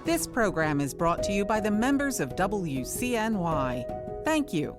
This program is brought to you by the members of WCNY. Thank you.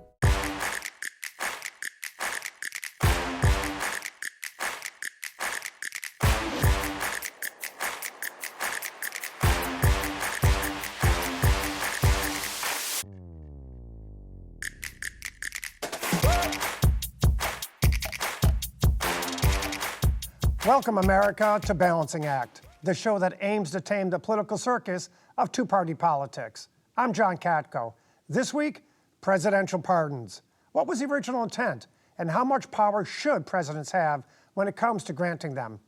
Welcome, America, to Balancing Act, the show that aims to tame the political circus of two-party politics. I'm John Katko. This week, presidential pardons. What was the original intent, and how much power should presidents have when it comes to granting them?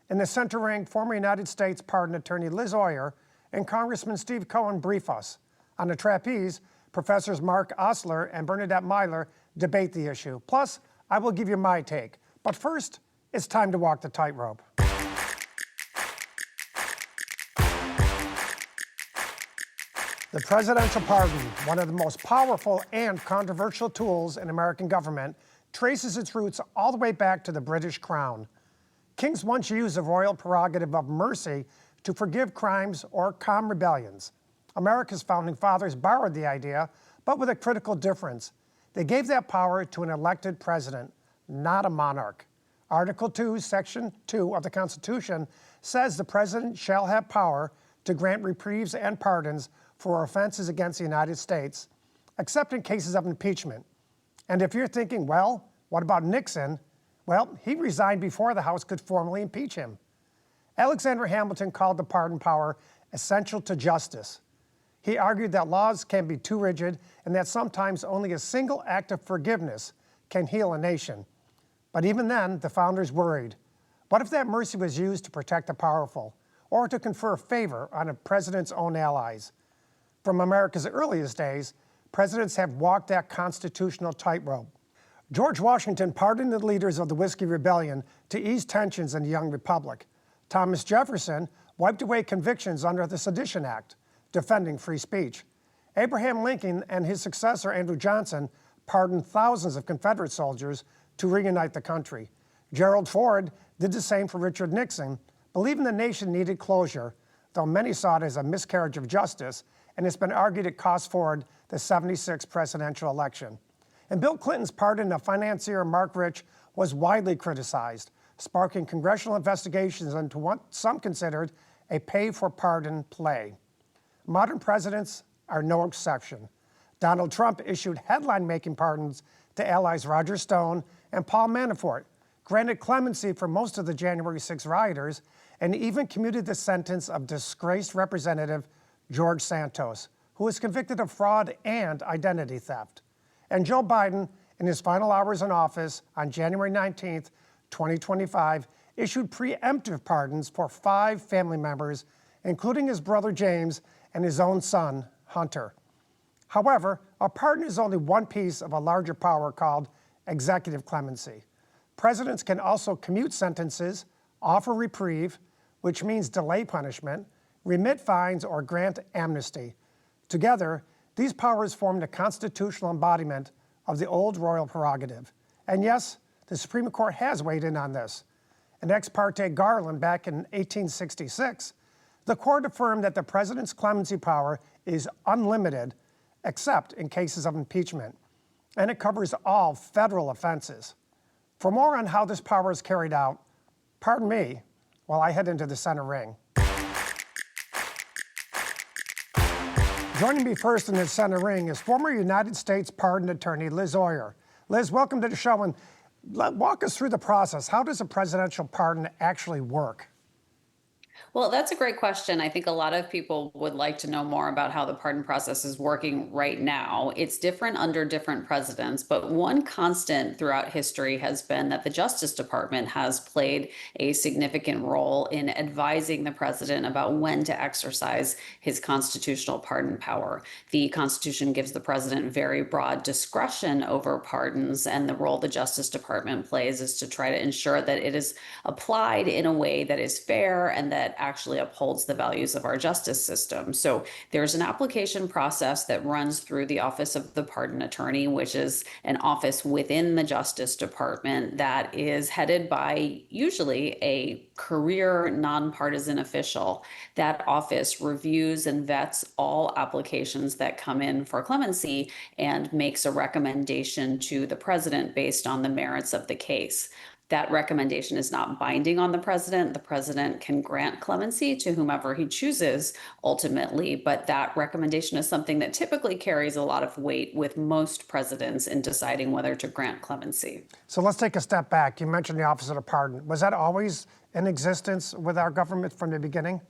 In the center ring, former United States pardon attorney Liz Oyer and Congressman Steve Cohen brief us. On the trapeze, Professors Mark Osler and Bernadette Meyler debate the issue. Plus, I will give you my take. But first, it's time to walk the tightrope. The presidential pardon, one of the most powerful and controversial tools in American government, traces its roots all the way back to the British Crown. Kings once used the royal prerogative of mercy to forgive crimes or calm rebellions. America's founding fathers borrowed the idea, but with a critical difference. They gave that power to an elected president, not a monarch. Article 2, Section 2 of the Constitution says the president shall have power to grant reprieves and pardons for offenses against the United States, except in cases of impeachment. And if you're thinking, well, what about Nixon? Well, he resigned before the House could formally impeach him. Alexander Hamilton called the pardon power essential to justice. He argued that laws can be too rigid and that sometimes only a single act of forgiveness can heal a nation. But even then, the founders worried. What if that mercy was used to protect the powerful or to confer favor on a president's own allies? From America's earliest days, presidents have walked that constitutional tightrope. George Washington pardoned the leaders of the Whiskey Rebellion to ease tensions in the young republic. Thomas Jefferson wiped away convictions under the Sedition Act, defending free speech. Abraham Lincoln and his successor, Andrew Johnson, pardoned thousands of Confederate soldiers to reunite the country. Gerald Ford did the same for Richard Nixon, believing the nation needed closure, though many saw it as a miscarriage of justice, and it's been argued it cost Ford the '76 presidential election. And Bill Clinton's pardon of financier Mark Rich was widely criticized, sparking congressional investigations into what some considered a pay-for-pardon play. Modern presidents are no exception. Donald Trump issued headline-making pardons to allies Roger Stone and Paul Manafort, granted clemency for most of the January 6 rioters, and even commuted the sentence of disgraced Representative George Santos, who was convicted of fraud and identity theft. And Joe Biden, in his final hours in office on January 19th, 2025, issued preemptive pardons for 5 family members, including his brother James and his own son, Hunter. However, a pardon is only one piece of a larger power called executive clemency. Presidents can also commute sentences, offer reprieve, which means delay punishment, remit fines, or grant amnesty. Together, these powers form the constitutional embodiment of the old royal prerogative. And yes, the Supreme Court has weighed in on this. In Ex parte Garland back in 1866, the court affirmed that the president's clemency power is unlimited except in cases of impeachment, and it covers all federal offenses. For more on how this power is carried out, pardon me while I head into the center ring. Joining me first in the center ring is former United States pardon attorney Liz Oyer. Liz, welcome to the show, and walk us through the process. How does a presidential pardon actually work? Well, that's a great question. I think a lot of people would like to know more about how the pardon process is working right now. It's different under different presidents, but one constant throughout history has been that the Justice Department has played a significant role in advising the president about when to exercise his constitutional pardon power. The Constitution gives the president very broad discretion over pardons, and the role the Justice Department plays is to try to ensure that it is applied in a way that is fair and that that actually upholds the values of our justice system. So there's an application process that runs through the Office of the Pardon Attorney, which is an office within the Justice Department that is headed by usually a career nonpartisan official. That office reviews and vets all applications that come in for clemency and makes a recommendation to the president based on the merits of the case. That recommendation is not binding on the president. The president can grant clemency to whomever he chooses ultimately, but that recommendation is something that typically carries a lot of weight with most presidents in deciding whether to grant clemency. So let's take a step back. You mentioned the Office of the Pardon. Was that always in existence with our government from the beginning?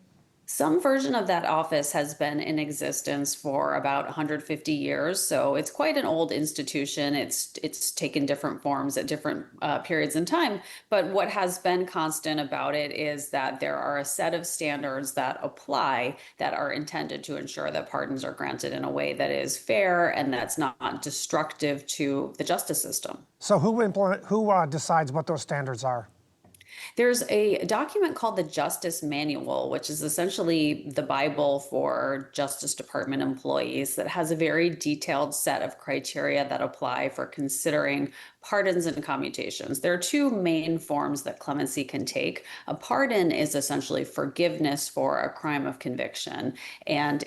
Some version of that office has been in existence for about 150 years, so it's quite an old institution. It's taken different forms at different periods in time, but what has been constant about it is that there are a set of standards that apply that are intended to ensure that pardons are granted in a way that is fair and that's not destructive to the justice system. So who decides what those standards are? There's a document called the Justice Manual, which is essentially the Bible for Justice Department employees that has a very detailed set of criteria that apply for considering pardons and commutations. There are two main forms that clemency can take. A pardon is essentially forgiveness for a crime of conviction, and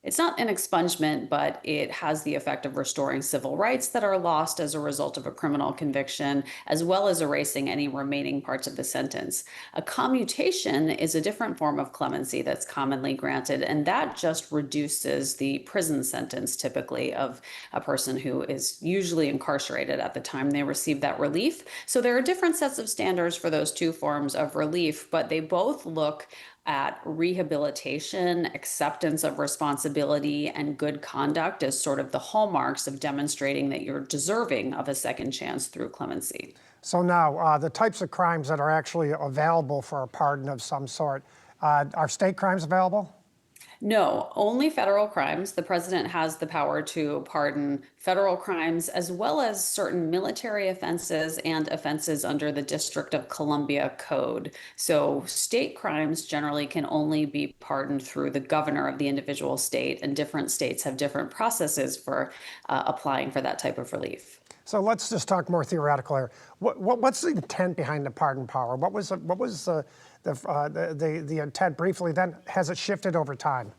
it's not an expungement, but it has the effect of restoring civil rights that are lost as a result of a criminal conviction, as well as erasing any remaining parts of the sentence. A commutation is a different form of clemency that's commonly granted, and that just reduces the prison sentence typically of a person who is usually incarcerated at the time they receive that relief. So there are different sets of standards for those two forms of relief, but they both look at rehabilitation, acceptance of responsibility, and good conduct as sort of the hallmarks of demonstrating that you're deserving of a second chance through clemency. So now, the types of crimes that are actually available for a pardon of some sort, are state crimes available? No, only federal crimes. The president has the power to pardon federal crimes as well as certain military offenses and offenses under the District of Columbia Code. So state crimes generally can only be pardoned through the governor of the individual state, and different states have different processes for applying for that type of relief. So let's just talk more theoretical here. What's the intent behind the pardon power? What was the intent briefly? Then has it shifted over time?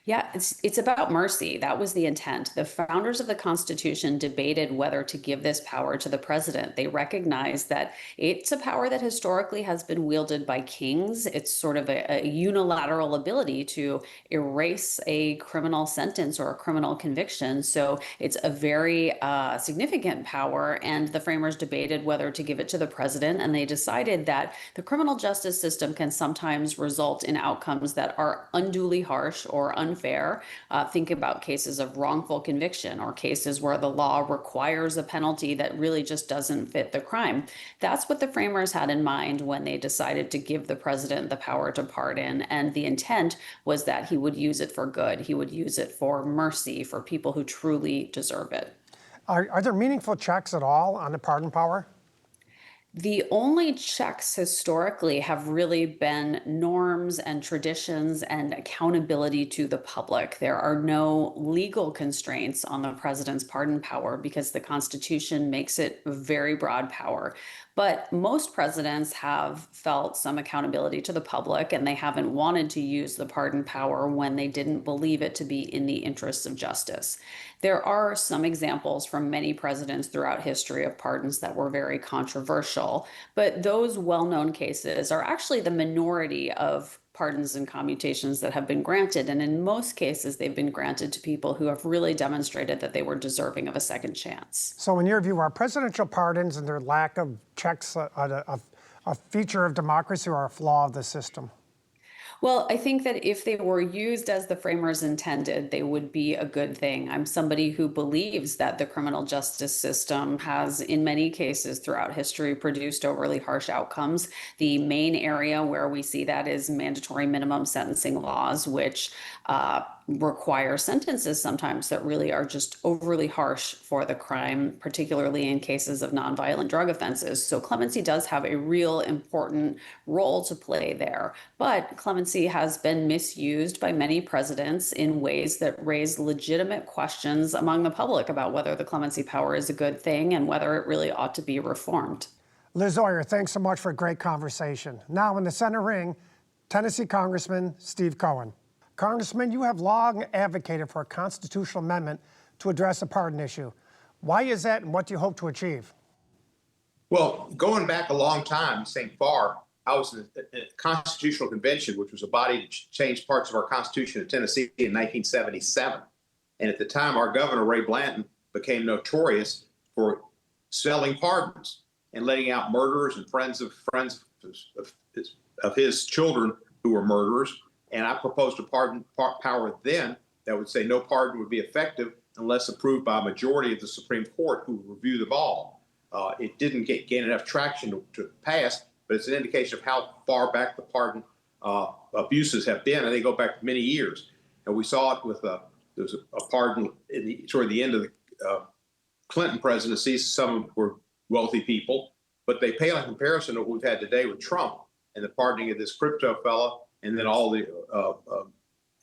Yeah, it's about mercy. That was the intent. The founders of the Constitution debated whether to give this power to the president. They recognized that it's a power that historically has been wielded by kings. It's sort of a unilateral ability to erase a criminal sentence or a criminal conviction. So it's a very significant power. And the framers debated whether to give it to the president. And they decided that the criminal justice system can sometimes result in outcomes that are unduly harsh or unfair. Think about cases of wrongful conviction or cases where the law requires a penalty that really just doesn't fit the crime. That's what the framers had in mind when they decided to give the president the power to pardon. And the intent was that he would use it for good. He would use it for mercy for people who truly deserve it. Are there meaningful checks at all on the pardon power? The only checks historically have really been norms and traditions and accountability to the public. There are no legal constraints on the president's pardon power because the Constitution makes it a very broad power. But most presidents have felt some accountability to the public, and they haven't wanted to use the pardon power when they didn't believe it to be in the interests of justice. There are some examples from many presidents throughout history of pardons that were very controversial, but those well-known cases are actually the minority of pardons and commutations that have been granted. And in most cases, they've been granted to people who have really demonstrated that they were deserving of a second chance. So in your view, are presidential pardons and their lack of checks a feature of democracy or a flaw of the system? Well, I think that if they were used as the framers intended, they would be a good thing. I'm somebody who believes that the criminal justice system has, in many cases throughout history, produced overly harsh outcomes. The main area where we see that is mandatory minimum sentencing laws, which require sentences sometimes that really are just overly harsh for the crime, particularly in cases of nonviolent drug offenses. So clemency does have a real important role to play there. But clemency has been misused by many presidents in ways that raise legitimate questions among the public about whether the clemency power is a good thing and whether it really ought to be reformed. Liz Oyer, thanks so much for a great conversation. Now in the center ring, Tennessee Congressman Steve Cohen. Congressman, you have long advocated for a constitutional amendment to address the pardon issue. Why is that, and what do you hope to achieve? Well, going back a long time, St. Far, I was in a constitutional convention, which was a body to change parts of our Constitution of Tennessee in 1977. And at the time, our governor, Ray Blanton, became notorious for selling pardons and letting out murderers and friends of his children who were murderers. And I proposed a pardon power then that would say no pardon would be effective unless approved by a majority of the Supreme Court, who would review them all. It didn't gain enough traction to pass, but it's an indication of how far back the pardon abuses have been, and they go back many years. And we saw it with there was a pardon toward the end of the Clinton presidency. Some of them were wealthy people, but they pale in comparison to what we've had today with Trump and the pardoning of this crypto fella, and then all the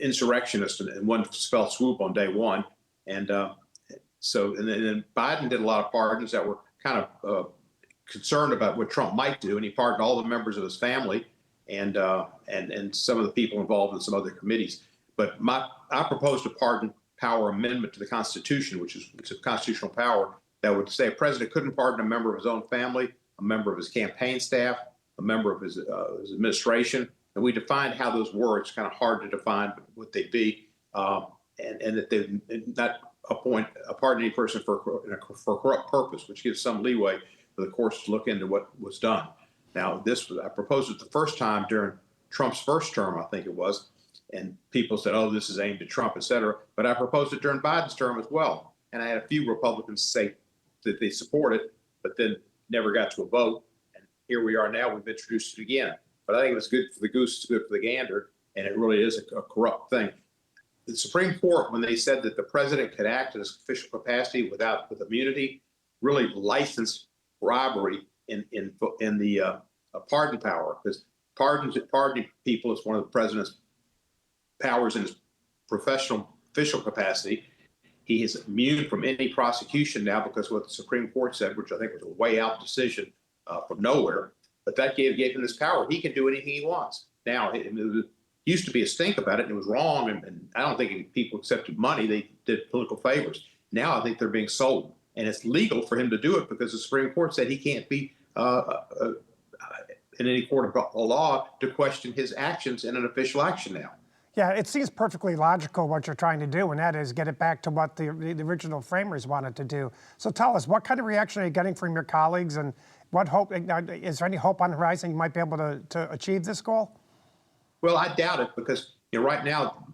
insurrectionists in one fell swoop on day one. And then Biden did a lot of pardons that were kind of concerned about what Trump might do, and he pardoned all the members of his family and some of the people involved in some other committees. But I proposed a pardon power amendment to the Constitution, which is a constitutional power that would say a president couldn't pardon a member of his own family, a member of his campaign staff, a member of his administration. And we defined how those were. It's kind of hard to define what they'd be, and that they not appoint a pardon any person for a corrupt purpose, which gives some leeway for the courts to look into what was done. Now, I proposed it the first time during Trump's first term, I think it was, and people said, "Oh, this is aimed at Trump, et cetera." But I proposed it during Biden's term as well, and I had a few Republicans say that they support it, but then never got to a vote. And here we are now. We've introduced it again. But I think it was good for the goose, it's good for the gander, and it really is a corrupt thing. The Supreme Court, when they said that the president could act in his official capacity with immunity, really licensed bribery in the pardon power, because pardoning people is one of the president's powers in his professional official capacity. He is immune from any prosecution now because of what the Supreme Court said, which I think was a way out decision from nowhere. But that gave him this power. He can do anything he wants. Now, it used to be a stink about it, and it was wrong. And I don't think any people accepted money. They did political favors. Now I think they're being sold. And it's legal for him to do it because the Supreme Court said he can't be in any court of law to question his actions in an official action now. Yeah, it seems perfectly logical what you're trying to do, and that is get it back to what the original framers wanted to do. So tell us, what kind of reaction are you getting from your colleagues, and what hope, is there any hope on the horizon you might be able to achieve this goal? Well, I doubt it because right now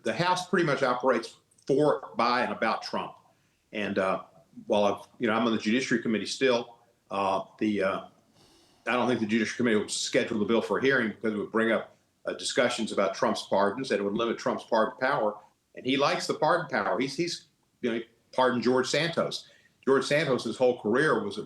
the House pretty much operates for, by, and about Trump. And while I'm on the Judiciary Committee still, I don't think the Judiciary Committee will schedule the bill for a hearing because it would bring up discussions about Trump's pardons, and it would limit Trump's pardon power. And he likes the pardon power. He's pardoned George Santos. George Santos' whole career was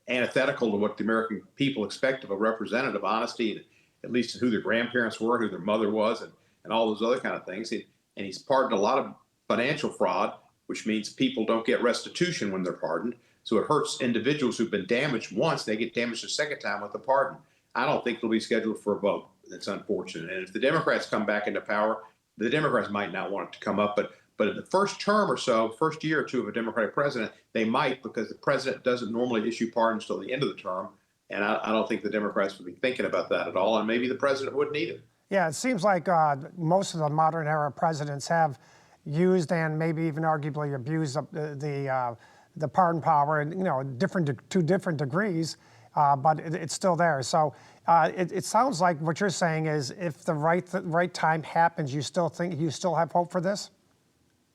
antithetical to what the American people expect of a representative: honesty, at least who their grandparents were, who their mother was, and all those other kind of things. And he's pardoned a lot of financial fraud, which means people don't get restitution when they're pardoned. So it hurts individuals who've been damaged once. They get damaged a second time with the pardon. I don't think it'll be scheduled for a vote. That's unfortunate. And if the Democrats come back into power, the Democrats might not want it to come up, but in the first term or so, first year or two of a Democratic president, they might, because the president doesn't normally issue pardons till the end of the term. And I don't think the Democrats would be thinking about that at all. And maybe the president wouldn't either. Yeah, it seems like most of the modern era presidents have used and maybe even arguably abused the pardon power, and to different degrees, but it's still there. So it sounds like what you're saying is, if the right time happens, you still have hope for this?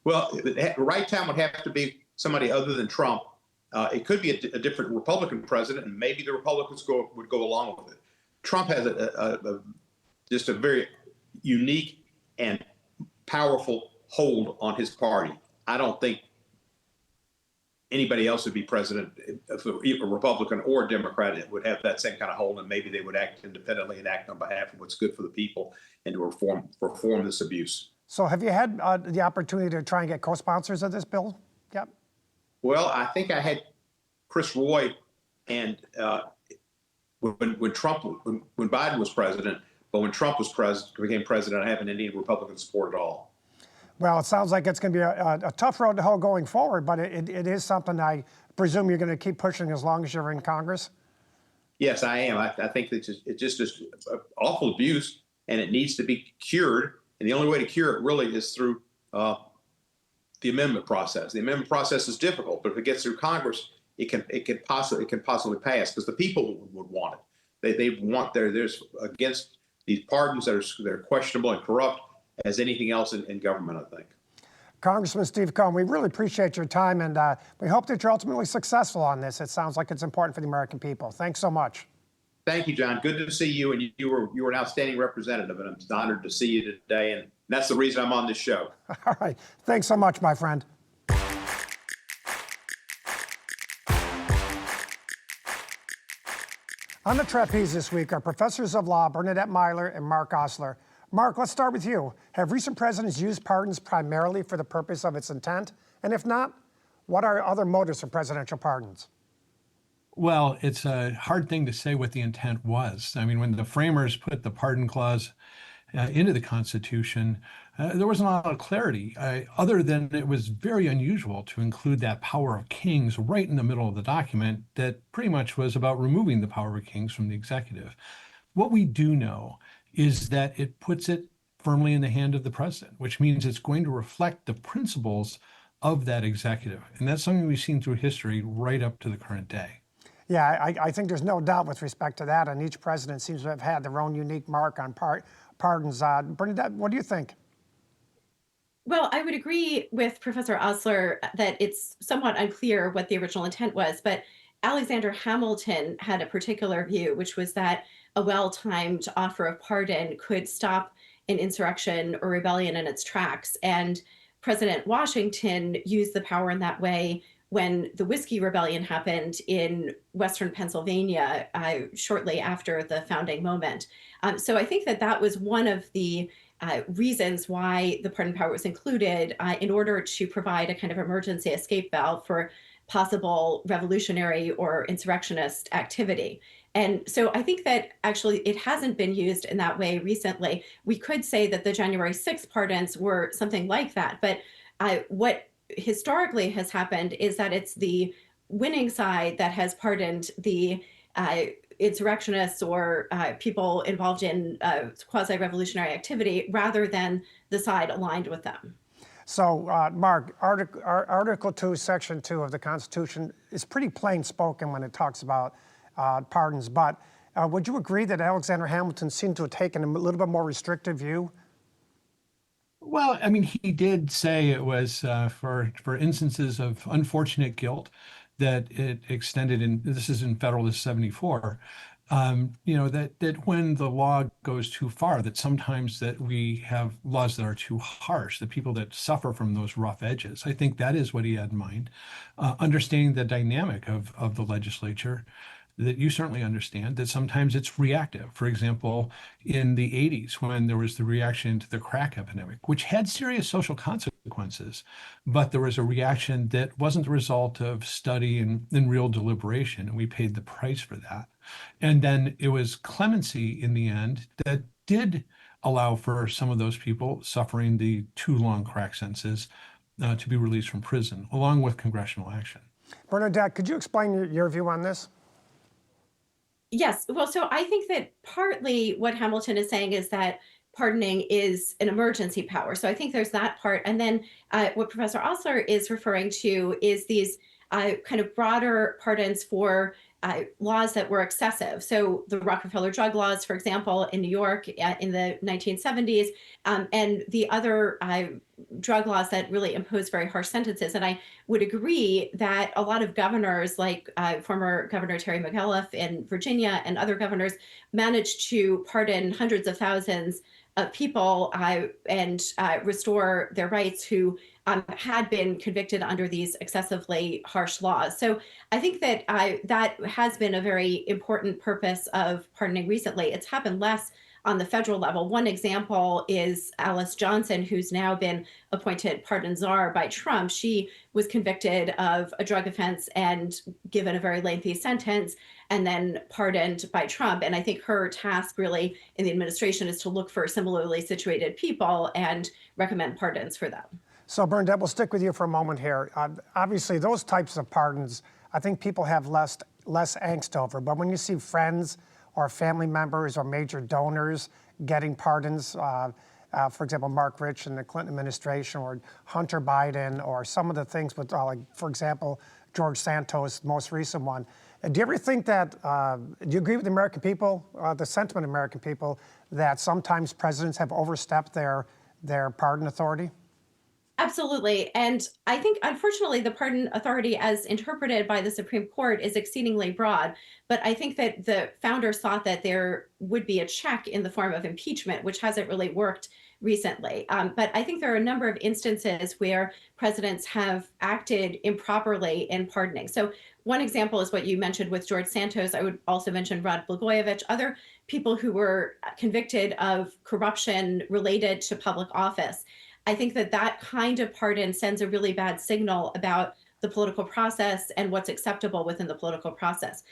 Well, the right time would have to be somebody other than Trump. It could be a different Republican president, and maybe the Republicans would go along with it. Trump has just a very unique and powerful hold on his party. I don't think anybody else would be president, a Republican or Democrat, would have that same kind of hold, and maybe they would act independently and act on behalf of what's good for the people and to reform this abuse. So have you had the opportunity to try and get co-sponsors of this bill? Yep. Well, I think I had Chris Roy, and when Biden was president, but when Trump was became president, I haven't had any Republican support at all. Well, it sounds like it's going to be a tough road to hoe going forward, but it is something I presume you're going to keep pushing as long as you're in Congress. Yes, I am. I think that it just is awful abuse, and it needs to be cured. And the only way to cure it really is through the amendment process. The amendment process is difficult, but if it gets through Congress, it can possibly pass, because the people would want it. They want there's against these pardons that are questionable and corrupt as anything else in government, I think. Congressman Steve Cohen, we really appreciate your time, and we hope that you're ultimately successful on this. It sounds like it's important for the American people. Thanks so much. Thank you, John. Good to see you, and you were an outstanding representative, and I'm honored to see you today, and that's the reason I'm on this show. All right. Thanks so much, my friend. On the trapeze this week are professors of law Bernadette Meyler and Mark Osler. Mark, let's start with you. Have recent presidents used pardons primarily for the purpose of its intent? And if not, what are other motives for presidential pardons? Well, it's a hard thing to say what the intent was. I mean, when the framers put the pardon clause into the Constitution, there wasn't a lot of clarity, other than it was very unusual to include that power of kings right in the middle of the document that pretty much was about removing the power of kings from the executive. What we do know is that it puts it firmly in the hand of the president, which means it's going to reflect the principles of that executive. And that's something we've seen through history right up to the current day. Yeah, I think there's no doubt with respect to that, and each president seems to have had their own unique mark on pardons. Bernadette, what do you think? Well, I would agree with Professor Osler that it's somewhat unclear what the original intent was, but Alexander Hamilton had a particular view, which was that a well-timed offer of pardon could stop an insurrection or rebellion in its tracks. And President Washington used the power in that way when the Whiskey Rebellion happened in Western Pennsylvania shortly after the founding moment. So I think that that was one of the reasons why the pardon power was included in order to provide a kind of emergency escape valve for possible revolutionary or insurrectionist activity. And so I think that actually it hasn't been used in that way recently. We could say that the January 6th pardons were something like that, but what historically has happened is that it's the winning side that has pardoned the insurrectionists or people involved in quasi-revolutionary activity rather than the side aligned with them. So, Mark, Article 2, Section 2 of the Constitution is pretty plain spoken when it talks about pardons, but would you agree that Alexander Hamilton seemed to have taken a little bit more restrictive view? Well, I mean, he did say it was for instances of unfortunate guilt that it extended in, this is in Federalist 74, that when the law goes too far, that sometimes that we have laws that are too harsh, the people that suffer from those rough edges. I think that is what he had in mind. Understanding the dynamic of the legislature, that you certainly understand that sometimes it's reactive. For example, in the 80s, when there was the reaction to the crack epidemic, which had serious social consequences, but there was a reaction that wasn't the result of study and real deliberation, and we paid the price for that. And then it was clemency in the end that did allow for some of those people suffering the too long crack sentences to be released from prison, along with congressional action. Bernadette, could you explain your view on this? Yes. Well, so I think that partly what Hamilton is saying is that pardoning is an emergency power. So I think there's that part. And then what Professor Osler is referring to is these kind of broader pardons for laws that were excessive. So the Rockefeller drug laws, for example, in New York in the 1970s, and the other drug laws that really impose very harsh sentences. And I would agree that a lot of governors, like former Governor Terry McAuliffe in Virginia and other governors, managed to pardon hundreds of thousands of people and restore their rights who had been convicted under these excessively harsh laws. So I think that that has been a very important purpose of pardoning recently. It's happened less on the federal level. One example is Alice Johnson, who's now been appointed pardon czar by Trump. She was convicted of a drug offense and given a very lengthy sentence and then pardoned by Trump. And I think her task really in the administration is to look for similarly situated people and recommend pardons for them. So Bernadette, we'll stick with you for a moment here. Obviously, those types of pardons, I think people have less angst over. But when you see friends or family members or major donors getting pardons, for example, Mark Rich in the Clinton administration, or Hunter Biden, or some of the things with, like, for example, George Santos, the most recent one. Do you ever think that, do you agree with the American people, the sentiment of American people, that sometimes presidents have overstepped their pardon authority? Absolutely. And I think, unfortunately, the pardon authority as interpreted by the Supreme Court is exceedingly broad. But I think that the founders thought that there would be a check in the form of impeachment, which hasn't really worked recently. But I think there are a number of instances where presidents have acted improperly in pardoning. So one example is what you mentioned with George Santos. I would also mention Rod Blagojevich, other people who were convicted of corruption related to public office. I think that that kind of pardon sends a really bad signal about the political process and what's acceptable within the political process.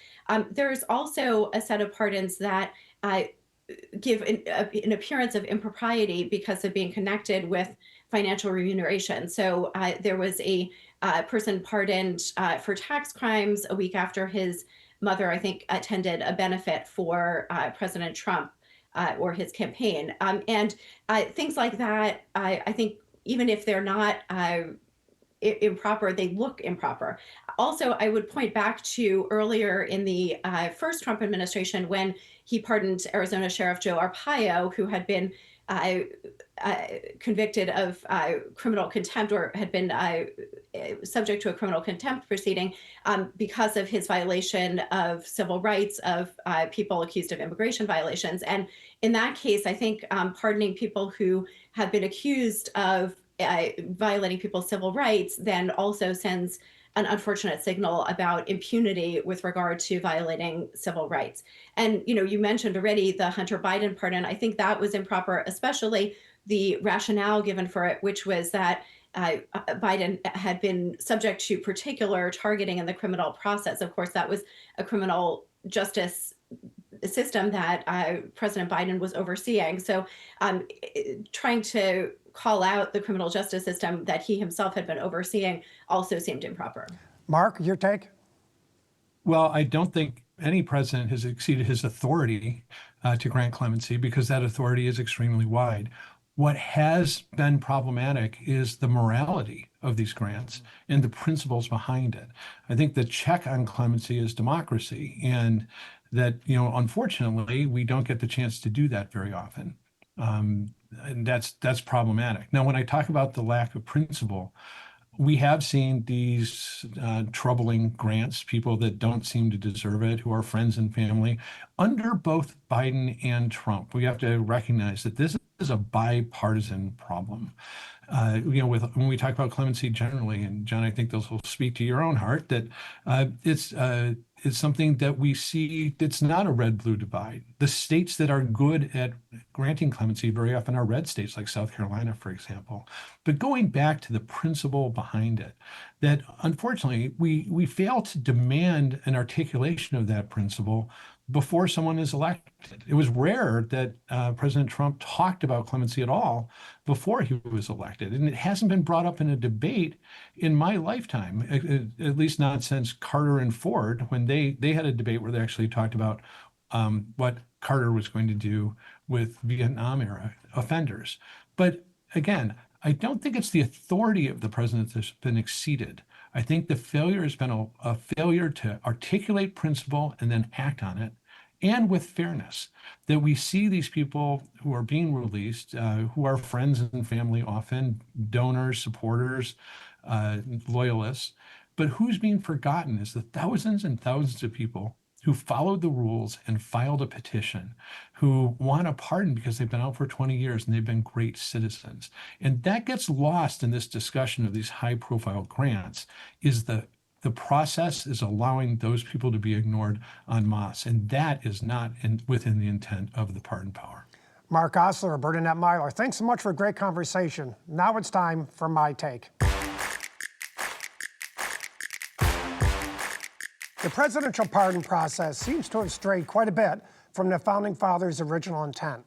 There's also a set of pardons that give an appearance of impropriety because of being connected with financial remuneration. So there was a person pardoned for tax crimes a week after his mother, I think, attended a benefit for President Trump. Or his campaign. And things like that, I think even if they're not improper, they look improper. Also, I would point back to earlier in the first Trump administration when he pardoned Arizona Sheriff Joe Arpaio, who had been convicted of criminal contempt or had been subject to a criminal contempt proceeding because of his violation of civil rights of people accused of immigration violations. And in that case, I think pardoning people who have been accused of violating people's civil rights then also sends an unfortunate signal about impunity with regard to violating civil rights. And, you know, you mentioned already the Hunter Biden pardon. I think that was improper, especially the rationale given for it, which was that Biden had been subject to particular targeting in the criminal process. Of course, that was a criminal justice system that President Biden was overseeing. So trying to call out the criminal justice system that he himself had been overseeing also seemed improper. Mark, your take? Well, I don't think any president has exceeded his authority to grant clemency because that authority is extremely wide. What has been problematic is the morality of these grants and the principles behind it. I think the check on clemency is democracy, and that, you know, unfortunately, we don't get the chance to do that very often. And that's problematic. Now, when I talk about the lack of principle, we have seen these troubling grants, people that don't seem to deserve it, who are friends and family, under both Biden and Trump. We have to recognize that this is a bipartisan problem. You know, when we talk about clemency generally, and John, I think those will speak to your own heart, that it's something that we see that's not a red-blue divide. The states that are good at granting clemency very often are red states, like South Carolina, for example. But going back to the principle behind it, that unfortunately we fail to demand an articulation of that principle before someone is elected. It was rare that President Trump talked about clemency at all before he was elected. And it hasn't been brought up in a debate in my lifetime, at least not since Carter and Ford, when they had a debate where they actually talked about what Carter was going to do with Vietnam era offenders. But again, I don't think it's the authority of the president that's been exceeded. I think the failure has been a failure to articulate principle and then act on it, and with fairness, that we see these people who are being released, who are friends and family, often donors, supporters, loyalists, but who's being forgotten is the thousands and thousands of people who followed the rules and filed a petition, who want a pardon because they've been out for 20 years and they've been great citizens. And that gets lost in this discussion of these high-profile grants, is the process is allowing those people to be ignored en masse, and that is not within the intent of the pardon power. Mark Osler, Bernadette Meyler, thanks so much for a great conversation. Now it's time for my take. The presidential pardon process seems to have strayed quite a bit from the Founding Fathers' original intent.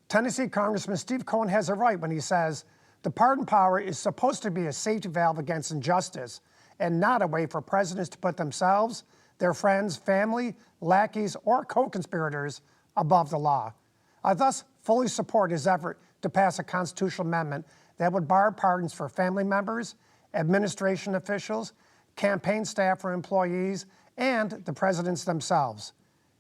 Tennessee Congressman Steve Cohen has it right when he says the pardon power is supposed to be a safety valve against injustice and not a way for presidents to put themselves, their friends, family, lackeys, or co-conspirators above the law. I thus fully support his effort to pass a constitutional amendment that would bar pardons for family members, administration officials, campaign staff or employees, and the presidents themselves.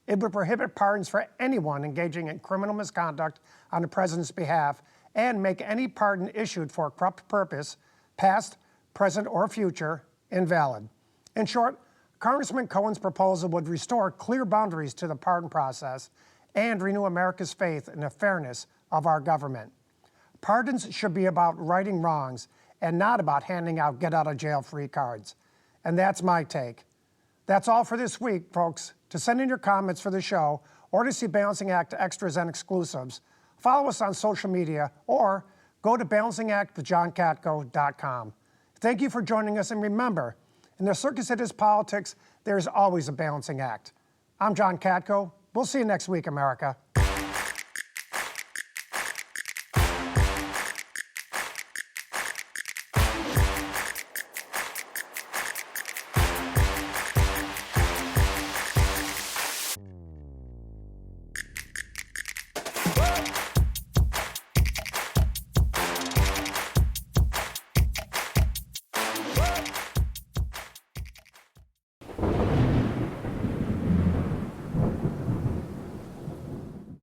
It would prohibit pardons for anyone engaging in criminal misconduct on the president's behalf and make any pardon issued for a corrupt purpose, past, present, or future, invalid. In short, Congressman Cohen's proposal would restore clear boundaries to the pardon process and renew America's faith in the fairness of our government. Pardons should be about righting wrongs and not about handing out get-out-of-jail-free cards. And that's my take. That's all for this week, folks. To send in your comments for the show or to see Balancing Act extras and exclusives, follow us on social media or go to balancingactwithjohnkatko.com. Thank you for joining us, and remember, in the circus that is politics, there's always a balancing act. I'm John Katko. We'll see you next week, America.